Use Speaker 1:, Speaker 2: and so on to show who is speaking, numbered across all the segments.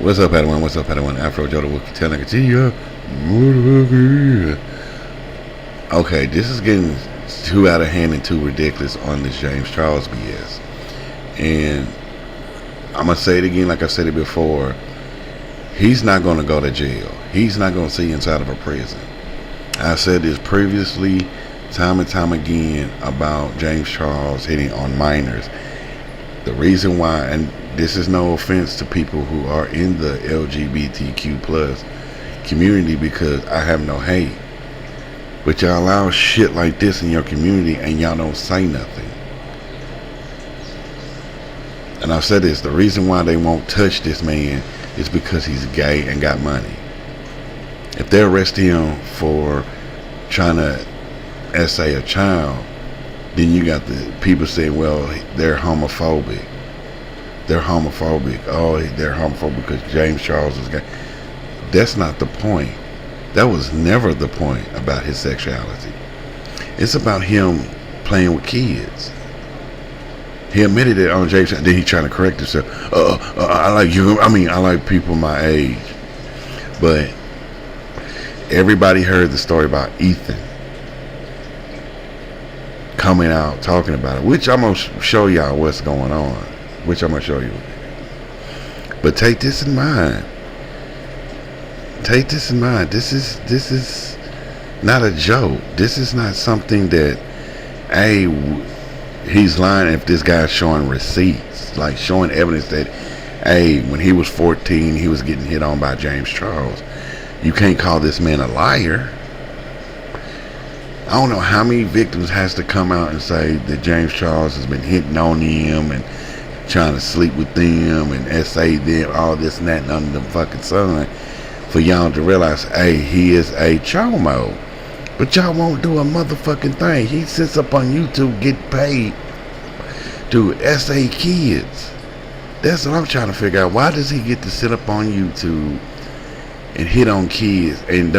Speaker 1: What's up, Padawan? What's up, Padawan? Afrojoe the Wookie telling it to you. Motherfucker. Okay, this is getting too out of hand and too ridiculous on this James Charles BS. And I'm going to say it again like I said it before. He's not going to go to jail. He's not going to see inside of a prison. I said this previously, time and time again, about James Charles hitting on minors. The reason why, and this is no offense to people who are in the LGBTQ plus community, because I have no hate, but y'all allow shit like this in your community and y'all don't say nothing. And I've said this, the reason why they won't touch this man is because he's gay and got money. If they arrest him for trying to essay a child, then you got the people saying, well, they're homophobic. They're homophobic. Oh, they're homophobic because James Charles is gay. That's not the point. That was never the point about his sexuality. It's about him playing with kids. He admitted it on James. Then he trying to correct himself. I like you. I mean, I like people my age. But everybody heard the story about Ethan coming out talking about it, which I'm gonna show y'all what's going on. Which I'm gonna show you. But take this in mind. Take this in mind. This is not a joke. This is not something that he's lying if this guy's showing receipts, like showing evidence that when he was 14 he was getting hit on by James Charles. You can't call this man a liar. I don't know how many victims has to come out and say that James Charles has been hitting on him and trying to sleep with them and essay them, all this and that under the fucking sun, for y'all to realize, he is a chomo. But y'all won't do a motherfucking thing. He sits up on YouTube, get paid to essay kids. That's what I'm trying to figure out. Why does he get to sit up on YouTube and hit on kids and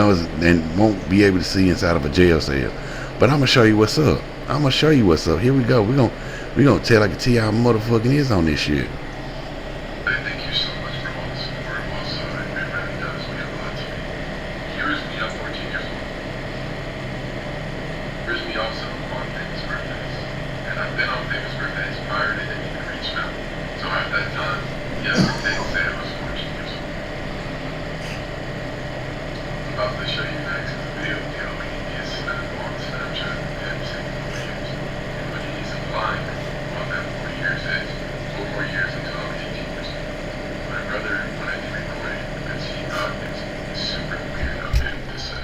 Speaker 1: won't be able to see inside of a jail cell? But I'm gonna show you what's up. I'm gonna show you what's up. Here we go. We're gonna tell like a T how motherfucking is on this shit.
Speaker 2: Thank you so much for all the support. Also, it really does mean a lot to me. Here's me at 14 years old. Here's me also on famous birthdays. And I've been on famous birthdays prior to hitting the reach now. So at that time, yes, they say I was 14 years old. I'm about to show you next the video of his snap on Snapchat and saying 4 years. And when he's applying on that 4 years is 4 more years until I'm 18 years old. My brother, when I did record it, because he thought it's super weird of him to say.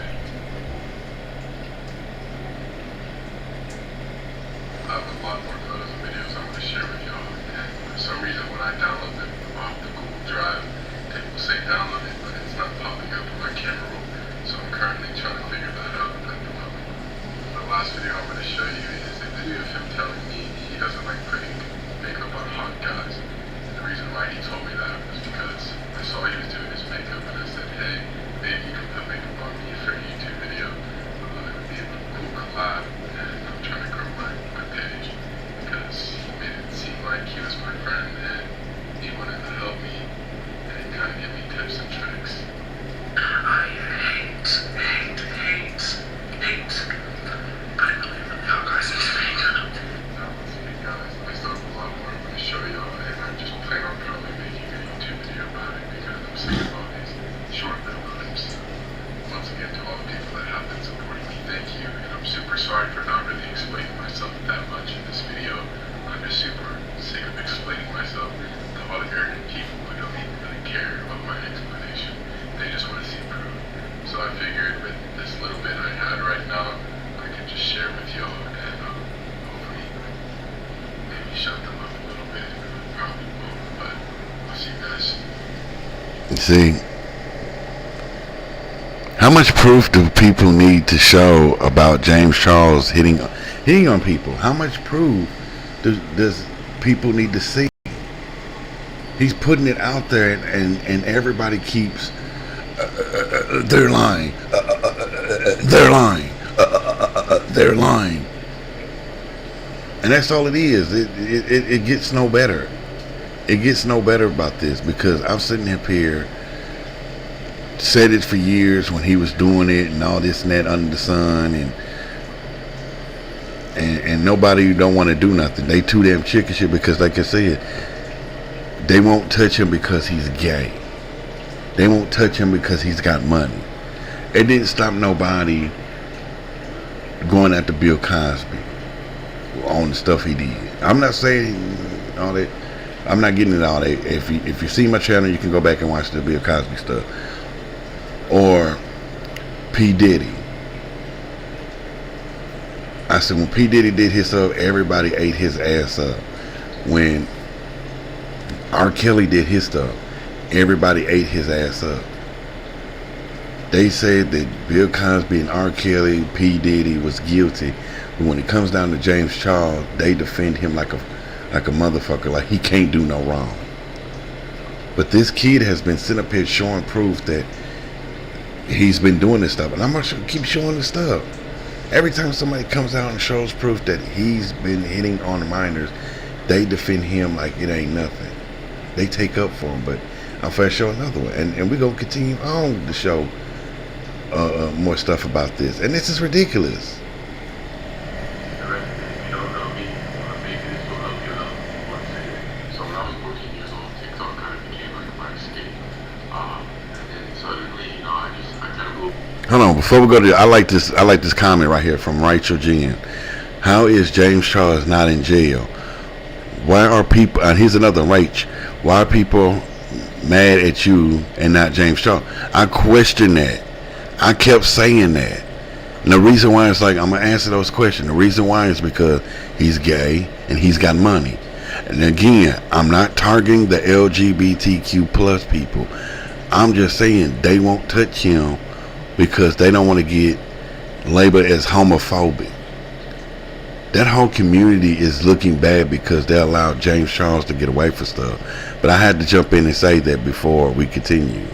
Speaker 2: I have a lot more photos and videos I'm going to share with y'all, and for some reason when I download them off the Google Drive, it will say download it, but it's not popping up on my camera roll, so I'm currently trying to figure that out at the moment. The last video I'm going to show you is a video of him telling me he doesn't like putting makeup on hot guys. And the reason why he told me that was because I saw he was doing his makeup and I said, hey, maybe you can put makeup on me for a YouTube video. It would be a cool collab, and I'm trying to grow my page because he made it seem like he was my friend and he wanted to help me and kind of give me tips and tricks. I hate. I believe in how guys is fake. Now, let's be honest, I still have a lot more I'm going to show y'all, and I just plan on probably making a YouTube video about it because I'm sick of all these short little clips. Once again, to all the people that have been supporting me, thank you, and I'm super sorry for not really explaining myself that much in this video. I'm just super sick of explaining myself to all the arrogant people who don't even really care about my explanation. They just want to see proof. So I figured with this little bit I had right now, I could just share with y'all and hopefully maybe shut them up a little bit. Probably won't, but I'll see you guys.
Speaker 1: See, how much proof do people need to show about James Charles hitting on people? How much proof does people need to see? He's putting it out there, and everybody keeps they're lying, they're lying, they're lying, and that's all it is. It gets no better. It gets no better about this because I'm sitting up here, said it for years when he was doing it and all this and that under the sun, and nobody don't want to do nothing. They too damn chicken shit because, like I said, they won't touch him because he's gay. They won't touch him because he's got money. It didn't stop nobody going after Bill Cosby on the stuff he did. I'm not saying all that. I'm not getting into all that. If you see my channel, you can go back and watch the Bill Cosby stuff. Or P. Diddy. I said when P. Diddy did his stuff, everybody ate his ass up. When R. Kelly did his stuff, everybody ate his ass up. They said that Bill Cosby and R. Kelly, P. Diddy was guilty. But when it comes down to James Charles, they defend him like a motherfucker, like he can't do no wrong. But this kid has been sitting up here showing proof that he's been doing this stuff. And I'm going to keep showing this stuff. Every time somebody comes out and shows proof that he's been hitting on minors, they defend him like it ain't nothing. They take up for him, but I'm finna show another one. And we're going to continue on to show more stuff about this. And this is ridiculous. Hold on, before we go to, I like this comment right here from Rachel Jen. How is James Charles not in jail? Why are people, and here's another Rach, why are people mad at you and not James Charles? I question that. I kept saying that. And the reason why is like, I'm going to answer those questions. The reason why is because he's gay and he's got money. And again, I'm not targeting the LGBTQ plus people. I'm just saying they won't touch him because they don't want to get labeled as homophobic. That whole community is looking bad because they allowed James Charles to get away for stuff. But I had to jump in and say that before we continue.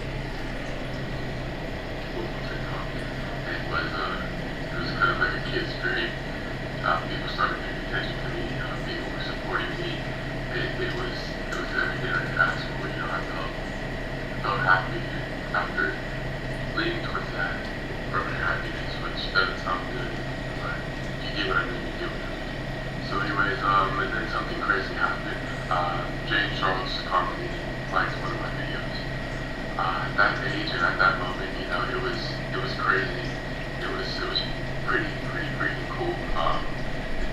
Speaker 2: And then something crazy happened. James Charles commonly likes one of my videos. At that age and at that moment, you know, it was crazy. It was pretty cool.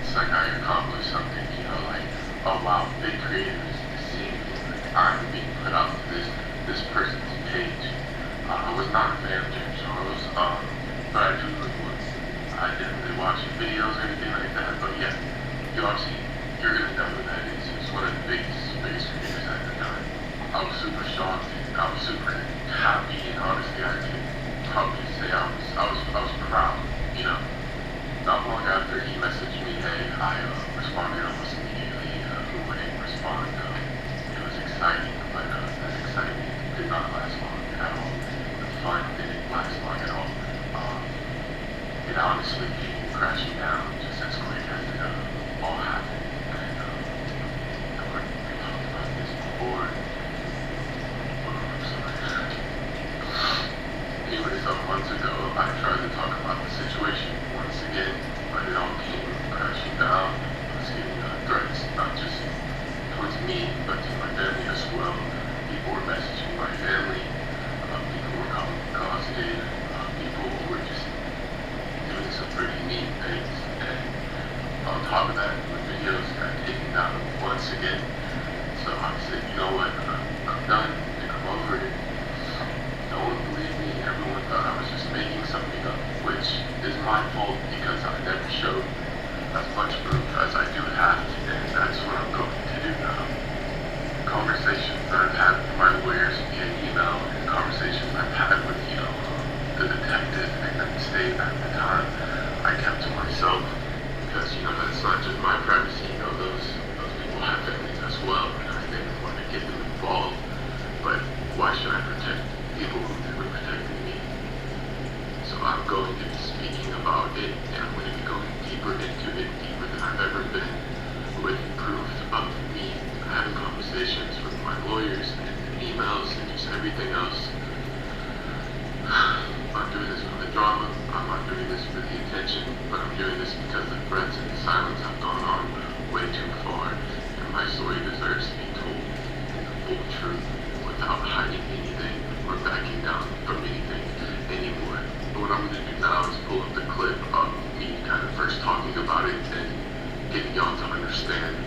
Speaker 2: It's like I accomplished something, you know, like, oh wow, big creators seeing me, like I'm being put out to this person's page. I was not a fan of James Charles, but I do look once. I didn't really watch his videos or anything like that, but yeah, you're gonna know who that is. He was one of the biggest creators at the time. I was super shocked. I was super happy, and honestly, I can probably say I was proud. You know, not long after he messaged me, hey, I responded almost immediately. Who wouldn't respond? It was exciting, but that excitement did not last long at all. The fun didn't last long at all. It honestly came crashing down just as quick as it all happened. And I've already talked about this before. I'm sorry. Anyways, months ago, I tried to talk about the situation once again, but it all came crashing down. I was getting threats, not just towards me, but to my family as well. People were messaging my family. People were calling me costed. People were just doing some pretty mean things. And on top of that, the videos got taken down once again. So I said, you know what, I'm done, and I'm over it. No one believed me. Everyone thought I was just making something up, which is my fault because I never showed as much proof as I do have, and that's what I'm going to do now. Conversations that I've had with my lawyers via email, and conversations I've had with, you know, the detective and the state at the time, I kept to myself because, you know, that's not just my privacy. You know, those people have families as well, and I didn't want to get them involved. But why should I protect people who were protecting me? So I'm going to be speaking about it, and I'm going to be going deeper into it, deeper than I've ever been, with proof of me having conversations with lawyers and emails and just everything else. I'm not doing this for the drama. I'm not doing this for the attention, but I'm doing this because the threats and the silence have gone on way too far, and my story deserves to be told in the full truth without hiding anything or backing down from anything anymore. But what I'm going to do now is pull up the clip of me kind of first talking about it and getting y'all to understand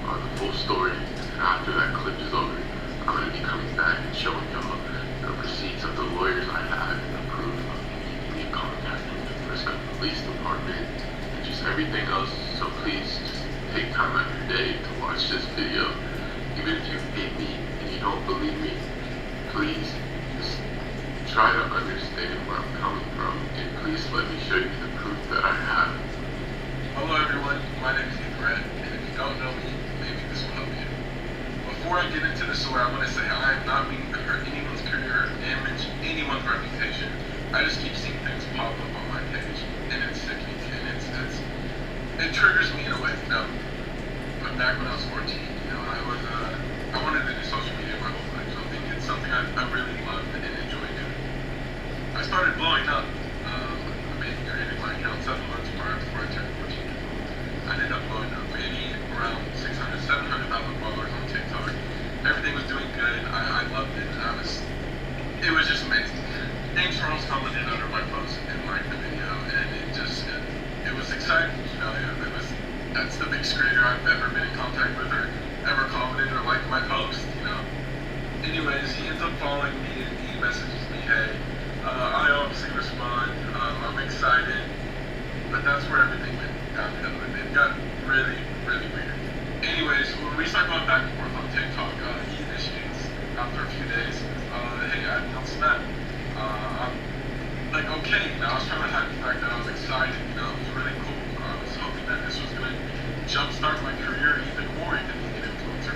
Speaker 2: the full story. And after that clip is over, I'm going to be coming back and showing y'all the receipts of the lawyers I had and the proof of me keeping in contact with the Frisco Police Department and just everything else. So please just take time out of your day to watch this video. Even if you hate me and you don't believe me, please just try to understand where I'm coming from, and please let me show you the proof that I have. Hello everyone, my name is Rhett, and if you don't know me, maybe this will help you. Before I get into the story, I want to say I am not meaning to hurt anyone's career or damage anyone's reputation. I just keep seeing things pop up on my page, and it's sickening, and it triggers me in a way, you know. But back when I was 14, you know, I wanted to do social media my whole life. So I think it's something I really loved and enjoyed doing. I started blowing up. I made creating my account 7 months prior before I turned 14 years old. I ended up blowing up, gaining around 600, 700,000 followers on TikTok. Everything was doing good. I loved it. It was just amazing. James Charles commented under my post and liked the video, and it was exciting. You know, that's the biggest creator I've ever been in contact with or ever commented or liked my post, you know. Anyways, he ends up following me and he messages me, hey, I obviously respond, I'm excited, but that's where everything went downhill and it got really, really weird. Anyways, when we start going back and forth on TikTok, he initiates after a few days, hey, add me on Snap. I'm like, okay, you know, I was trying to hide the fact that I was excited, you know, it was really cool. I was hoping that this was going to jumpstart my career even more into being an influencer,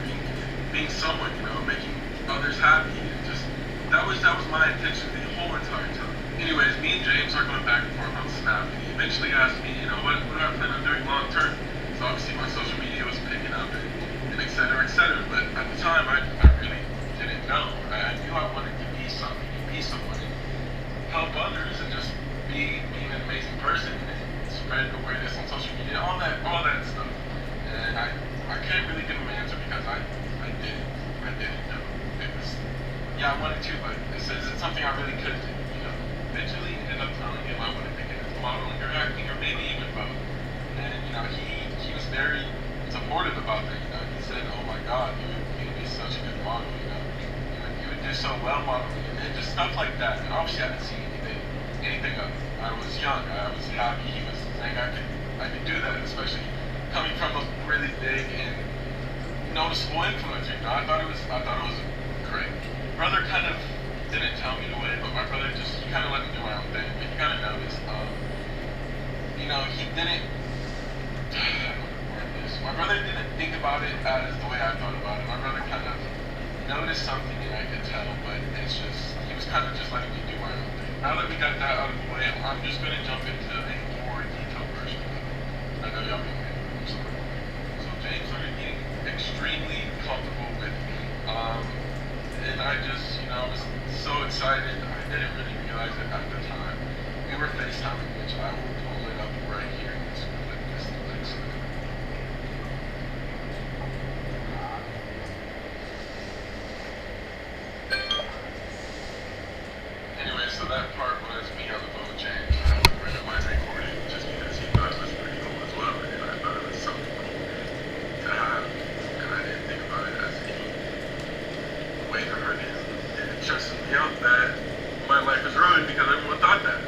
Speaker 2: being someone, you know, making others happy, and just, that was my intention the whole entire time. Anyways, me and James are going back and forth on Snap, and he eventually asked me, you know, what do I plan on doing long term? So obviously my social media was picking up and et cetera, but at the time I really didn't know. I knew I wanted to be something, be someone, and help others, and just be an amazing person, and spread awareness on social media, all that stuff. And I can't really give him an answer because I didn't know. It was, yeah, I wanted to, but this isn't something I really could do, you know. Eventually ended up telling him I wanted to get into modeling or acting or maybe even both. And, you know, he was very supportive about that, you know. He said, oh my God, you would be such a good model, you know. You would do so well modeling, and just stuff like that. And obviously I didn't see anything of it. I was young, I was happy, he was saying I could do that, especially coming from a really big and noticeable influencer. You know, I thought it was great. Brother kind of didn't tell me the way, but my brother he kind of let me do my own thing. But he kind of noticed, you know, he didn't. My brother didn't think about it as the way I thought about it. My brother kind of noticed something, and I could tell, but it's just he was kind of just letting me do my own thing. Now that we got that out of the way, I'm just gonna jump into a more detailed version of it. I know y'all been waiting. So James started getting extremely comfortable with me. And I just, you know, I was so excited. I didn't really realize it at the time. We were FaceTiming, which I will pull it up right here in this clip. Anyway, so that part was me on the phone with James. I wouldn't mind recording just because he thought it was pretty cool as well, and I thought it was something cool to have, and I didn't think about it as any way to hurt him. And it stresses me out that my life is ruined because everyone thought that.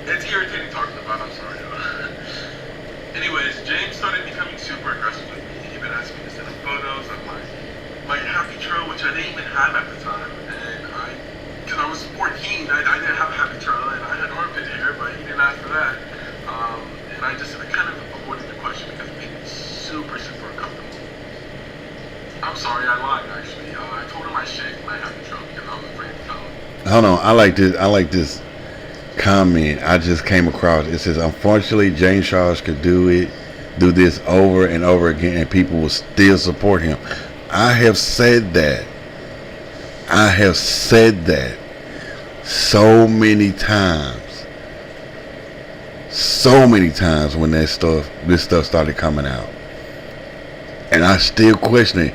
Speaker 2: It's irritating talking about, I'm sorry. Anyways, James started becoming super aggressive with me. He even asked me to send him photos of my happy trail, which I didn't even have at the time. And because I was 14, I didn't have a happy trail, and I had armpit hair, but he didn't ask for that. And I kind of avoided the question because it made me super, super uncomfortable. I'm sorry, I lied actually. I told him I shaved my happy trail because I was afraid to tell him.
Speaker 1: Hold on, I like this comment I just came across. It says, unfortunately, James Charles could do this over and over again, and people will still support him. I have said that. I have said that so many times. So many times when this stuff started coming out. And I still question it.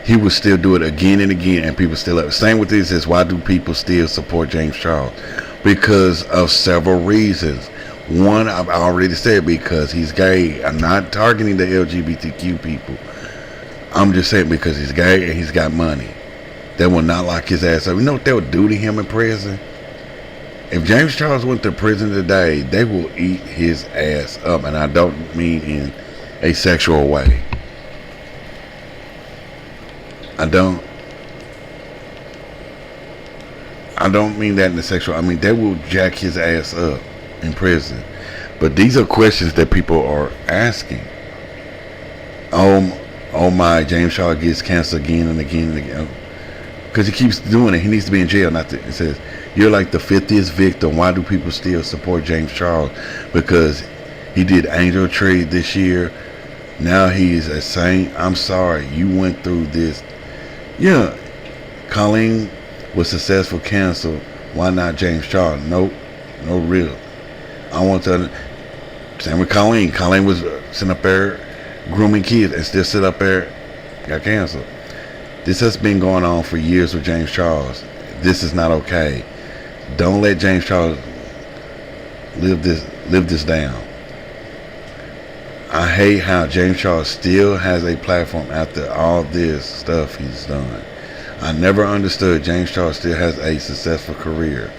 Speaker 1: He would still do it again and again, and people still up. Same with this is, why do people still support James Charles? Because of several reasons. One, I've already said, because he's gay. I'm not targeting the LGBTQ people. I'm just saying because he's gay and he's got money. They will not lock his ass up. You know what they would do to him in prison? If James Charles went to prison today, they will eat his ass up. And I don't mean in a sexual way. I don't mean that in the sexual. I mean, they will jack his ass up in prison. But these are questions that people are asking. Oh my, James Charles gets canceled again and again and again. Because he keeps doing it. He needs to be in jail. It says, you're like the 50th victim. Why do people still support James Charles? Because he did Angel Trade this year. Now he's a saint. I'm sorry. You went through this. Yeah. Colleen was successful canceled. Why not James Charles? Nope. No real. I want to. Same with Colleen. Colleen was sitting up there grooming kids and still sit up there. Got canceled. This has been going on for years with James Charles. This is not okay. Don't let James Charles live this down. I hate how James Charles still has a platform after all this stuff he's done. I never understood James Charles still has a successful career.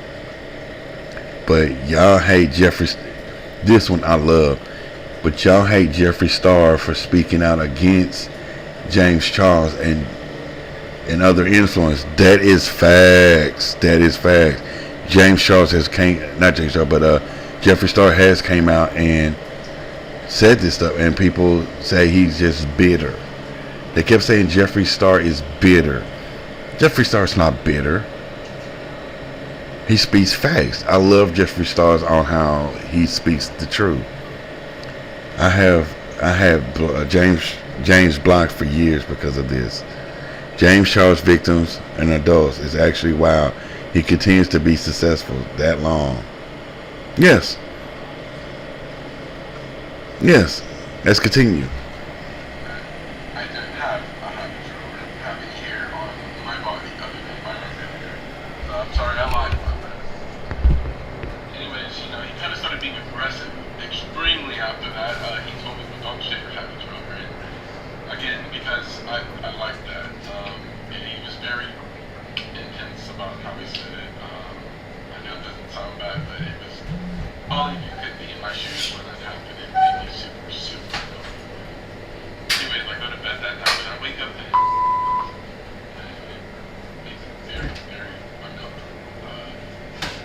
Speaker 1: But y'all hate Jeffree. This one I love. But y'all hate Jeffree Star for speaking out against James Charles and other influence. That is facts. That is facts. James Charles has not James Charles, but Jeffree Star has came out and said this stuff, and people say he's just bitter. They kept saying Jeffree Star is bitter. Jeffree Star's not bitter. He speaks facts. I love Jeffree Star on how he speaks the truth. I have James blocked for years because of this. James Charles victims and adults is actually why he continues to be successful that long. Yes. Let's continue.
Speaker 2: I didn't have a habit of having hair on my body other than my finger. I'm sorry, I lied about that. Anyways, he kind of started being aggressive extremely after that. He told me, well, don't shave your habit over it. Again, because I like that. And he was very intense about how he said it. I know it doesn't sound bad, but it was all of you could be in my shoes when that happened. It made me super, super uncomfortable. Anyways, I go to bed that night and I wake up and it makes it very, very uncomfortable.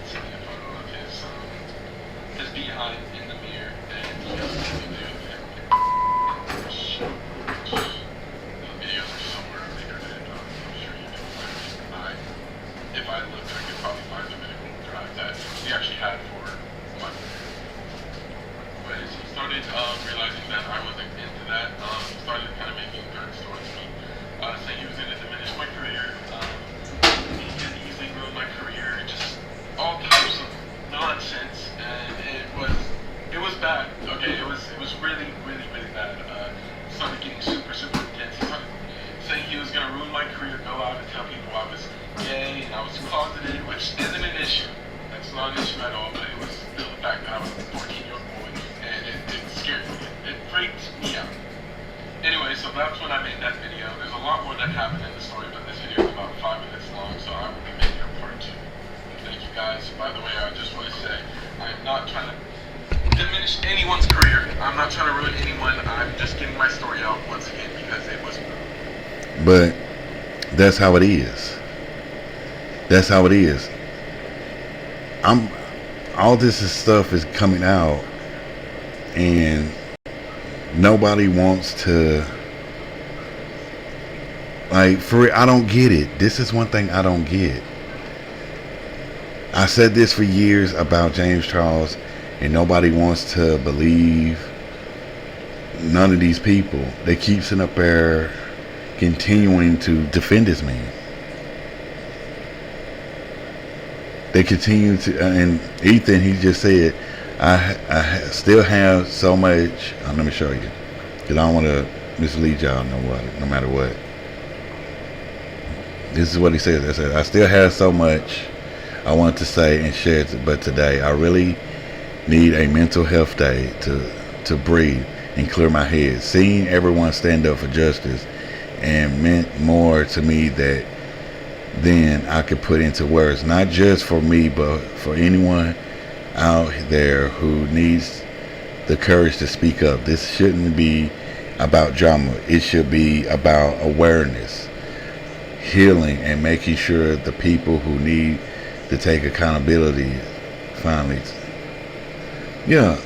Speaker 2: Seeing a photo of his behind in the mirror, and he has a video of him. The videos are somewhere on the internet. I'm sure you can find them. If I looked, I could probably find them in a Google Drive that we actually had for a month. But he started realizing that I wasn't into that. He started kind of making threats towards me, saying he was going to diminish my career. He could easily ruin my career. Just all types of nonsense, and it was bad. Okay, it was really, really, really bad. Started getting super, super intense. He started saying he was going to ruin my career, go out and tell people I was gay and I was closeted, which isn't an issue. That's not an issue at all, but it was still the fact that I was a 14-year-old boy, and it scared me. It freaked me out. Anyway, so that's when I made that video. There's a lot more that happened in the story, but this video is about 5 minutes long, so I will be making a part 2. Thank you guys. By the way, I just want to say, I'm not trying to diminish anyone's career. I'm not trying to ruin anyone. I'm just getting my story out once again because it was.
Speaker 1: But that's how it is. That's how it is. All this stuff is coming out, and nobody wants to, like, for real, I don't get it. This is one thing I don't get. I said this for years about James Charles, and nobody wants to believe none of these people. They keep sitting up there continuing to defend this man. They continue to, and Ethan, he just said, I still have so much. Let me show you, because I don't want to mislead y'all. No matter what. This is what he says. I said, I still have so much I want to say and share, but today I really need a mental health day to breathe and clear my head. Seeing everyone stand up for justice and meant more to me that then I could put into words, not just for me, but for anyone out there who needs the courage to speak up. This shouldn't be about drama. It should be about awareness, healing, and making sure the people who need to take accountability finally. Yeah.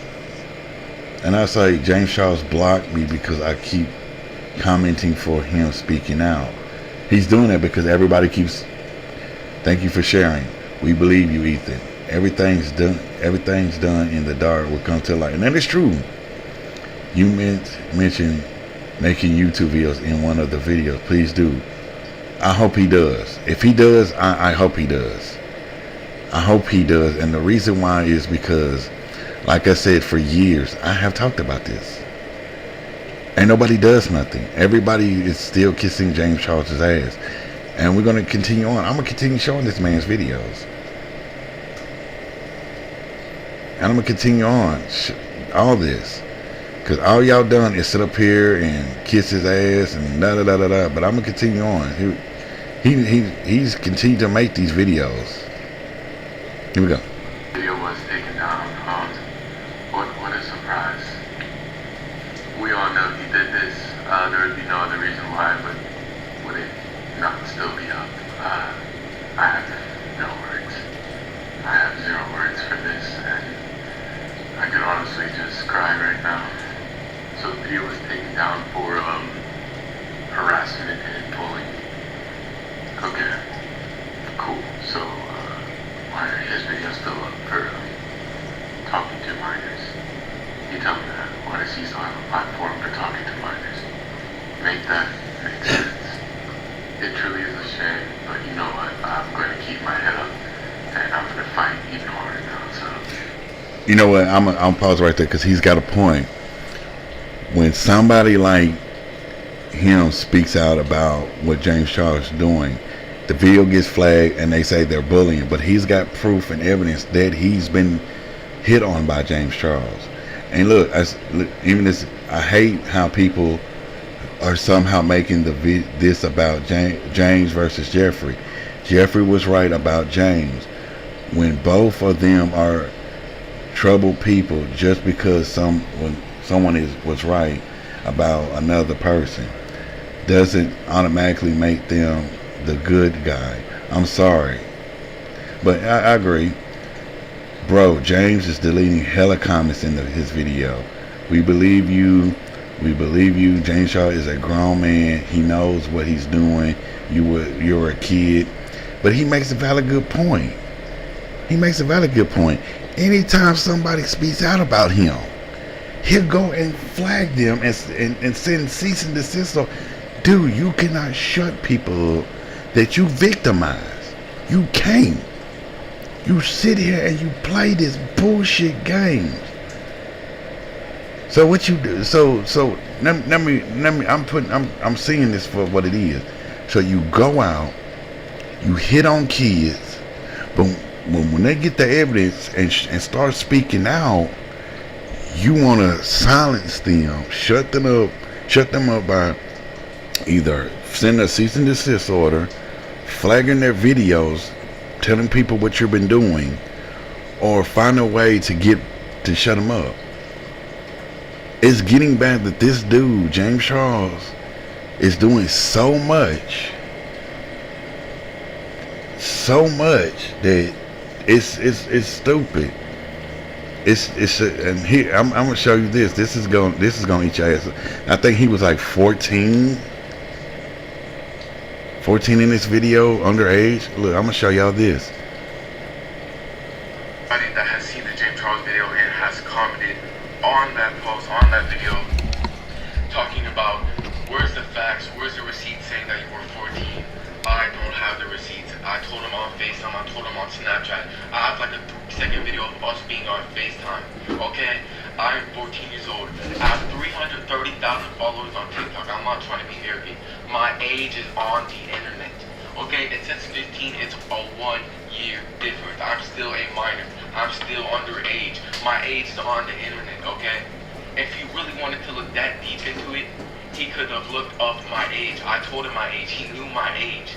Speaker 1: And I say James Charles blocked me because I keep commenting for him speaking out. He's doing that because everybody keeps, thank you for sharing. We believe you, Ethan. Everything's done in the dark will come to light. And that is true. You mentioned making YouTube videos in one of the videos. Please do. I hope he does. If he does, I hope he does. I hope he does. And the reason why is because, like I said, for years, I have talked about this. And nobody does nothing. Everybody is still kissing James Charles's ass. And we're going to continue on. I'm going to continue showing this man's videos. And I'm going to continue on all this. Because all y'all done is sit up here and kiss his ass and da-da-da-da-da. But I'm going to continue on. He's continued to make these videos. Here we go.
Speaker 2: Video was taken down. What a surprise. We all know he did this. There would be no other reason why, but would it not still be up? I have no words. I have zero words for this, and I could honestly just cry right now. So the video was taken down for harassment and bullying. Okay, cool. So why are his videos still up for talking to minors? You tell me that. Why does he still have a platform for talking to minors? Make that make sense. It truly is a shame, but you know what? I'm going to keep my head up, and I'm going to fight even harder now. So,
Speaker 1: you know what? I'm pause right there because he's got a point. When somebody like him speaks out about what James Charles is doing, the video gets flagged and they say they're bullying, but he's got proof and evidence that he's been hit on by James Charles. And look, I hate how people are somehow making this about James versus Jeffrey. Jeffrey was right about James. When both of them are troubled people, just because someone was right about another person doesn't automatically make them the good guy. I'm sorry, but I agree. Bro, James is deleting hella comments in his video. We believe you. James Shaw is a grown man. He knows what he's doing. You're a kid. But he makes a good point. Anytime somebody speaks out about him, he'll go and flag them and send cease and desist. So, dude, you cannot shut people up that you victimize. You can't. You sit here and you play this bullshit game. So what you do? So let me. I'm seeing this for what it is. So you go out, you hit on kids, but when they get the evidence and start speaking out, you want to silence them, shut them up by either sending a cease and desist order, flagging their videos, telling people what you've been doing, or find a way to shut them up. It's getting bad that this dude, James Charles, is doing so much that it's stupid. And here I'm gonna show you this. This is gonna eat your ass. I think he was like 14 in this video, underage. Look, I'm gonna show y'all this.
Speaker 2: Anybody that has seen the James Charles video and has commented on that post, on that video, talking about Where's the facts? Where's the receipt saying that you were 14? I don't have the receipts. I told him on FaceTime. I told him on Snapchat. I have like a 3-second video of us being on FaceTime. Okay? I'm 14 years old. I have 330,000 followers on TikTok. I'm not trying to be arrogant. My age is on the internet. Okay? It says 15. It's a 1-year difference. I'm still a minor. I'm still underage. My age is on the internet. Okay? If he really wanted to look that deep into it, he could have looked up my age. I told him my age. He knew my age.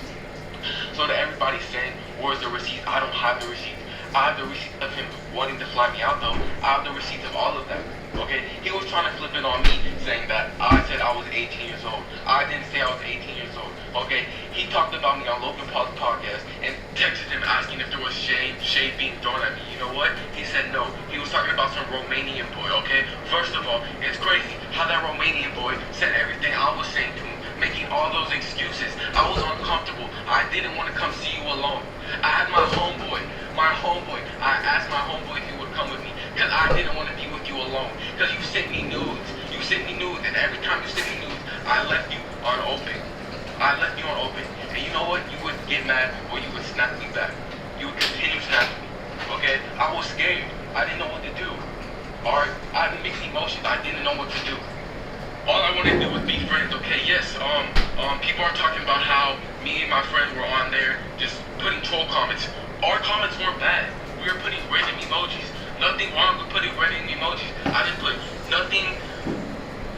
Speaker 2: So that everybody's saying, where's the receipt? I don't have the receipt. I have the receipt of him wanting to fly me out though. I have the receipt of all of that. Okay? He was trying to flip it on me, saying that I said I was 18 years old. I didn't say I was 18 years old. Okay? He talked about me on Logan Paul's podcast and texted him asking if there was shade being thrown at me. You know what? He said no. He was talking about some Romanian boy, okay? First of all, it's crazy how that Romanian boy said everything I was saying to him, making all those excuses. I was uncomfortable. I didn't want to come see you alone. I had my homeboy. I asked my homeboy if he would come with me because I didn't want to be with you alone. Because you sent me nudes. And every time you sent me nudes, I left you unopened. And you know what? You would get mad or you would snap me back. You would continue snapping me. Okay? I was scared. I didn't know what to do. Alright? I had mixed emotions. I didn't know what to do. All I wanted to do was be friends, okay? Yes, people are talking about how me and my friends were on there just putting troll comments. Our comments weren't bad. We were putting random emojis. Nothing wrong with putting random emojis. I didn't put nothing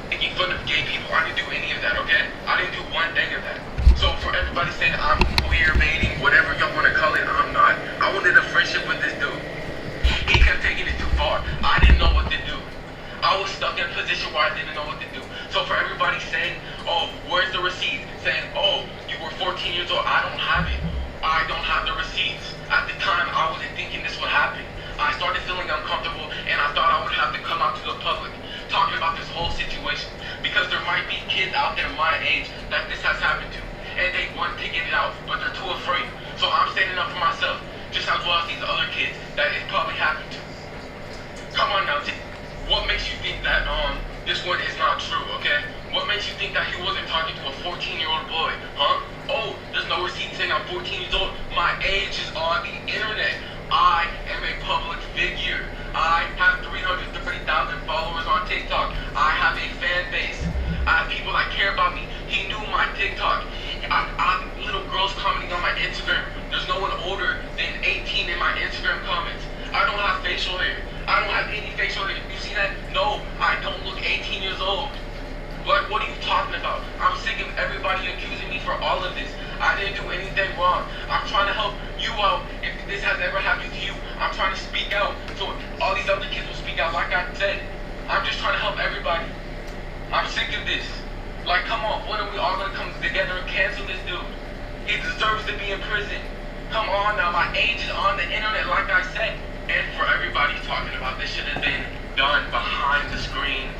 Speaker 2: making fun of gay people. I didn't do any of that, okay? I didn't do one thing of that. So for everybody saying I'm queer baiting, whatever y'all want to call it, I'm not. I wanted a friendship with this dude. He kept taking it too far. I didn't know what to do. I was stuck in a position where I didn't know what to do. So for everybody saying, oh, where's the receipt? Saying, oh, you were 14 years old. I don't have it. I don't have the receipts. At the time, I wasn't thinking this would happen. I started feeling uncomfortable, and I thought I would have to come out to the public talking about this whole situation. Because there might be kids out there my age that this has happened to. And they want to get it out, but they're too afraid. So I'm standing up for myself, just as well as these other kids that it probably happened to. Come on now, what makes you think that this one is not true, okay? What makes you think that he wasn't talking to a 14-year-old boy, huh? Oh, there's no receipt saying I'm 14 years old. My age is on the internet. I am a public figure. I have 330,000 followers on TikTok. I have a fan base. I have people that care about me. He knew my TikTok. I little girls commenting on my Instagram. There's no one older than 18 in my Instagram comments. I don't have facial hair. I don't have any facial hair. You see that? No, I don't look 18 years old. Like, what are you talking about? I'm sick of everybody accusing me for all of this. I didn't do anything wrong. I'm trying to help you out. If this has ever happened to you, I'm trying to speak out. So all these other kids will speak out. Like I said, I'm just trying to help everybody. I'm sick of this. Like, come on. When are we all going to come together and cancel this dude? He deserves to be in prison. Come on now. My age is on the internet, like I said. And for everybody talking about this should have been done behind the screens,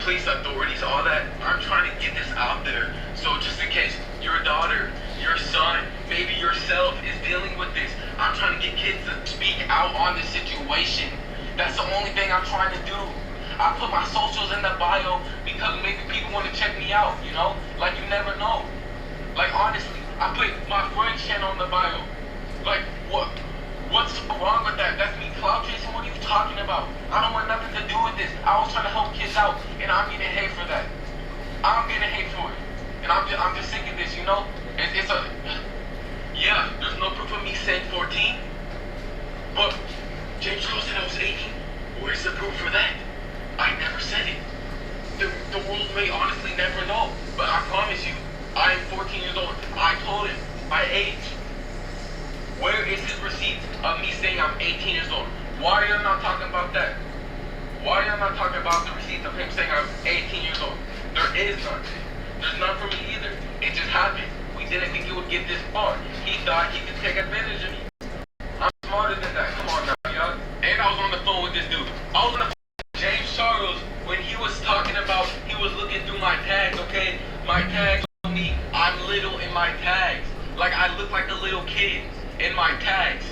Speaker 2: police authorities, all that. I'm trying to get this out there. So just in case your daughter, your son, maybe yourself is dealing with this, I'm trying to get kids to speak out on this situation. That's the only thing I'm trying to do. I put my socials in the bio because maybe people want to check me out, you know? Like, you never know. Like, honestly, I put my friend's channel in the bio. Like, what's wrong with that? That's me clout chasing. What are you talking about? I don't want nothing to do with this. I was trying to help kids out, and I'm getting hate for that. I'm getting hate for it. And I'm just sick of this, you know? Yeah, there's no proof of me saying 14. But James Cole said I was 18. Where's the proof for that? I never said it. The world may honestly never know. But I promise you, I am 14 years old. I told him my age. Where is his receipt of me saying I'm 18 years old? Why are you not talking about that? Why are you not talking about the receipt of him saying I'm 18 years old? There is none. There's none for me either. It just happened. We didn't think it would get this far. He thought he could take advantage of me. I'm smarter than that. Come on now, y'all. And I was on the phone with this dude. I was on the phone with James Charles when he was talking about, he was looking through my tags, okay? My tags on me, I'm little in my tags. Like, I look like a little kid in my tags.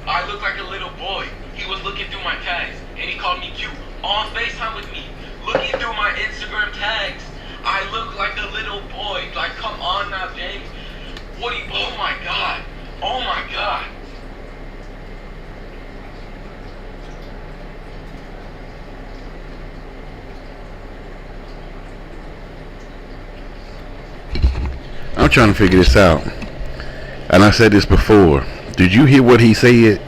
Speaker 2: I look like a little boy. He was looking through my tags, and he called me cute on FaceTime with me, looking through my Instagram tags. I look like a little boy. Like, come on now, James. What do you, oh my God. Oh my God.
Speaker 1: I'm trying to figure this out. And I said this before. Did you hear what he said?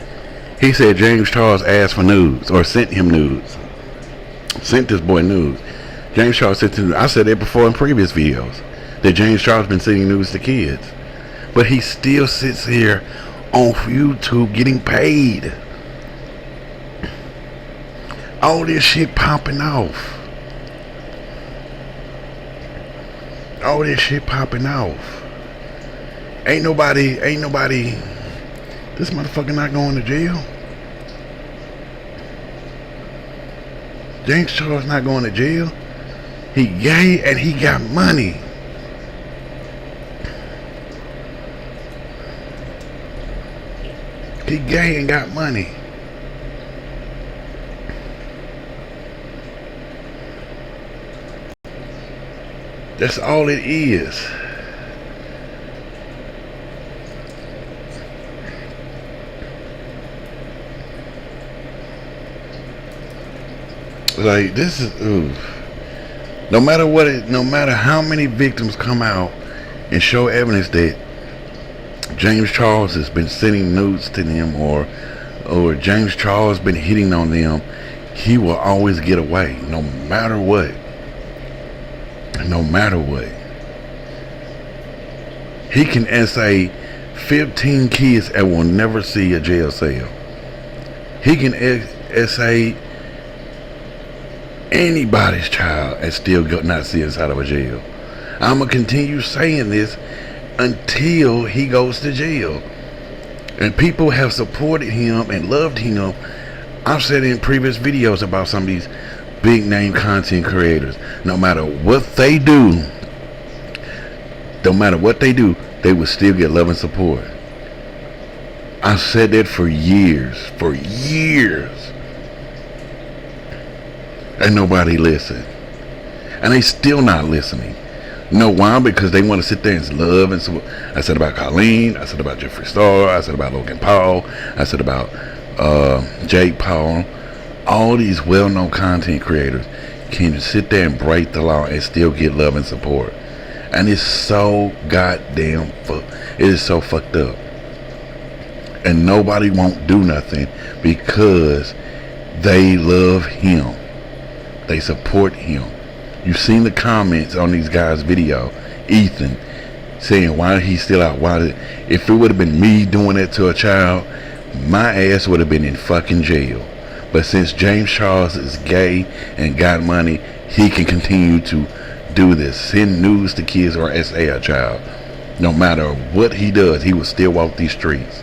Speaker 1: He said James Charles asked for nudes or sent him nudes. Sent this boy nudes. James Charles sent him. I said that before in previous videos. That James Charles been sending nudes to kids. But he still sits here on YouTube getting paid. All this shit popping off. All this shit popping off. Ain't nobody. This motherfucker not going to jail. James Charles not going to jail. He gay and he got money. He gay and got money. That's all it is. Like, this is, ooh. No matter how many victims come out and show evidence that James Charles has been sending nudes to them or James Charles been hitting on them, he will always get away, no matter what. No matter what. He can essay 15 kids that will never see a jail cell. He can essay anybody's child and still not see inside of a jail. I'm going to continue saying this until he goes to jail. And people have supported him and loved him. I've said in previous videos about some of these big name content creators. No matter what they do, they will still get love and support. I've said that for years. And nobody listened. And they still not listening. You know why? Because they want to sit there and love and support. I said about Colleen. I said about Jeffree Star. I said about Logan Paul. I said about Jake Paul. All these well-known content creators can sit there and break the law and still get love and support. And it's so goddamn it is so fucked up. And nobody won't do nothing because they love him. They support him. You've seen the comments on these guys' video. Ethan saying why he's still out. If it would have been me doing that to a child, my ass would have been in fucking jail. But since James Charles is gay and got money, he can continue to do this. Send news to kids or SA a child. No matter what he does, he will still walk these streets.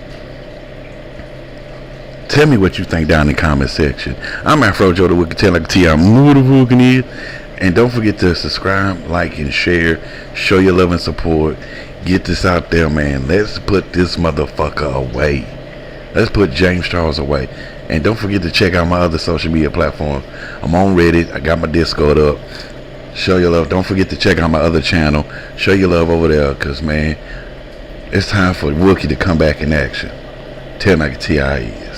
Speaker 1: Tell me what you think down in the comment section. I'm Afrojoe, the Wookie. Tell like T. I'm who the fucking is. And don't forget to subscribe, like, and share. Show your love and support. Get this out there, man. Let's put this motherfucker away. Let's put James Charles away. And don't forget to check out my other social media platforms. I'm on Reddit. I got my Discord up. Show your love. Don't forget to check out my other channel. Show your love over there. Because, man, it's time for Wookie to come back in action. Tell like T.I.